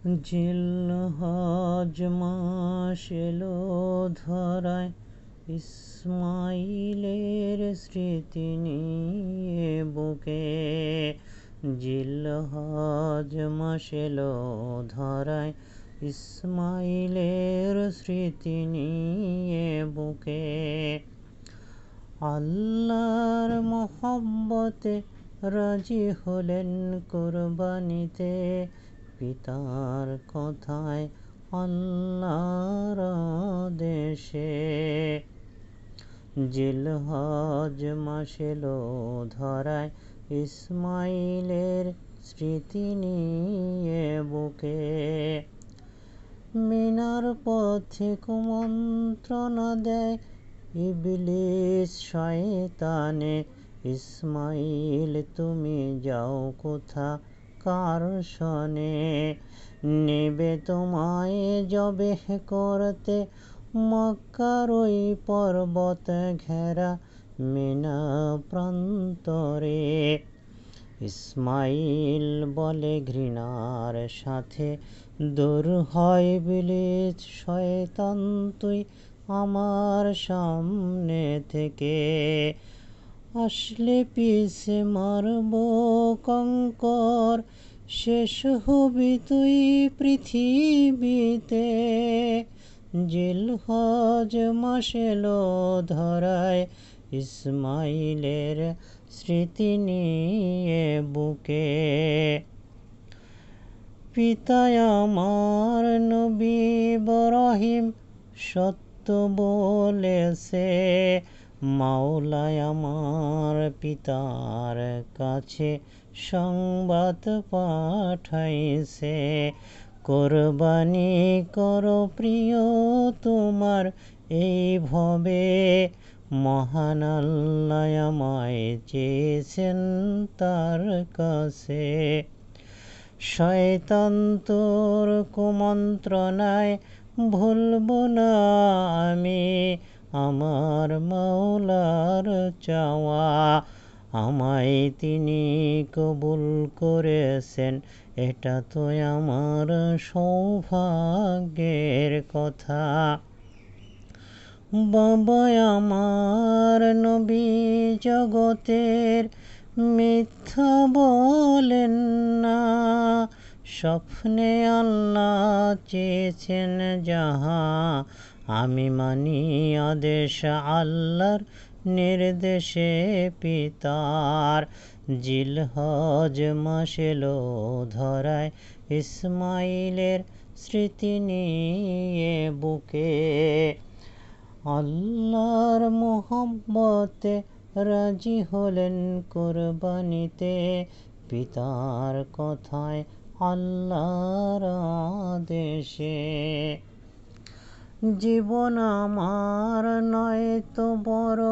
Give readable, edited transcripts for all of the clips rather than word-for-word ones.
জিলহজ মাস এলো ধরায়, ইসমাইলের স্মৃতি নিয়ে বুকে। জিলহজ মাস এলো ধরায়, ইসমাইলের স্মৃতি নিয়ে বুকে। আল্লাহর মহব্বতে রাজি হলেন কুরবানিতে, পিতার কথায় আল্লাহর আদেশে। জিলহজ মাস এলো ধরায়, ইসমাইলের স্মৃতি নিয়ে বুকে। মিনার পথে কুমন্ত্রণা দেয় ইবলিস শয়তানে, ইসমাইল তুমি যাও কোথা কার শনে। নেবে তোমায় জবেহ করতে মক্কার ওই পর্বত ঘেরা মিনা প্রান্তরে। ইসমাইল বলে ঘৃণার সাথে, দূর হয় ইবলিস শয়তান তুই আমার সামনে থেকে। আসলে পিছে মারব কঙ্কর, শেষ হবি তুই পৃথিবীতে। জিলহজ মাস এলো ধরায়, ইসমাইলের স্মৃতি নিয়ে বুকে। পিতায় আমার নবী ইব্রাহিম সত্য বলেছে, মাওলায় আমার পিতার কাছে সংবাদ পাঠাইছে। কোরবানি করো প্রিয় তোমার এই ভবে, মহান আল্লাহ আমায় চেয়েছেন তার কাছে। শয়তান তোর কুমন্ত্রণায় ভুলব না আমি, আমার মাওলার চাওয়া। আমায় তিনি কবুল করেছেন, এটা তো আমার সৌভাগ্যের কথা। বাবা আমার নবী জগতের মিথ্যা বলেন না, স্বপ্নে আল্লাহ চেয়েছেন যাহা আমি মানি আদেশ আল্লাহর নির্দেশে পিতার। জিলহজ মাস এলো ধরায়, ইসমাইলের স্মৃতি নিয়ে বুকে। আল্লাহর মহব্বতে রাজি হলেন কুরবানিতে, পিতার কথায় আল্লাহর আদেশে। জীবন আমার নয় তো বড়,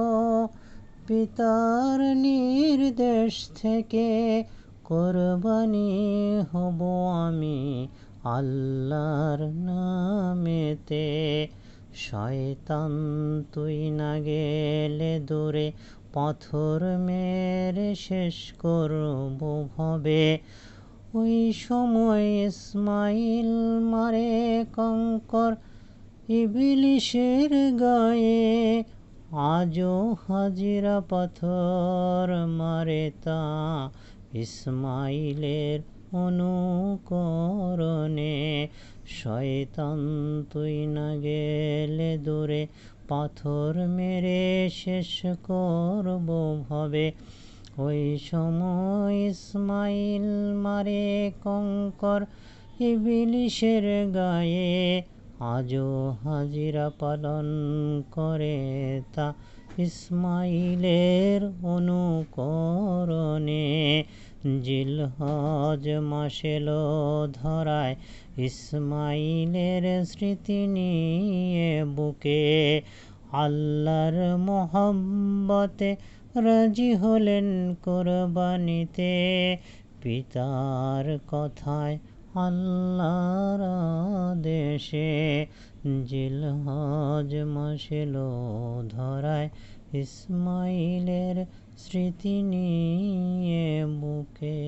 পিতার নির্দেশ থেকে কুরবানি হব আমি আল্লাহর নামেতে। শয়তান তুই না গেলে দূরে, পাথর মেরে শেষ করব ভবে। ওই সময় ইসমাইল মারে কঙ্কর ইবলিসের গায়ে, আজও হাজিরা পাথর মারে তা ইসমাইলের অনুকরণে। শয়তান তুই না গেলে দূরে, পাথর মেরে শেষ করব ভবে। ওই সময় ইসমাইল মারে কঙ্কর ইবলিসের গায়ে, আজও হাজিরা পালন করে তা ইসমাইলের অনুকরণে। জিলহজ মাস এলো ধরায়, ইসমাইলের স্মৃতি নিয়ে বুকে। আল্লাহর মহব্বতে রাজি হলেন কুরবানিতে, পিতার কথায় আল্লাহর আদেশে। জিলহজ মাস এলো ধরায়, ইসমাইলের স্মৃতি নিয়ে বুকে।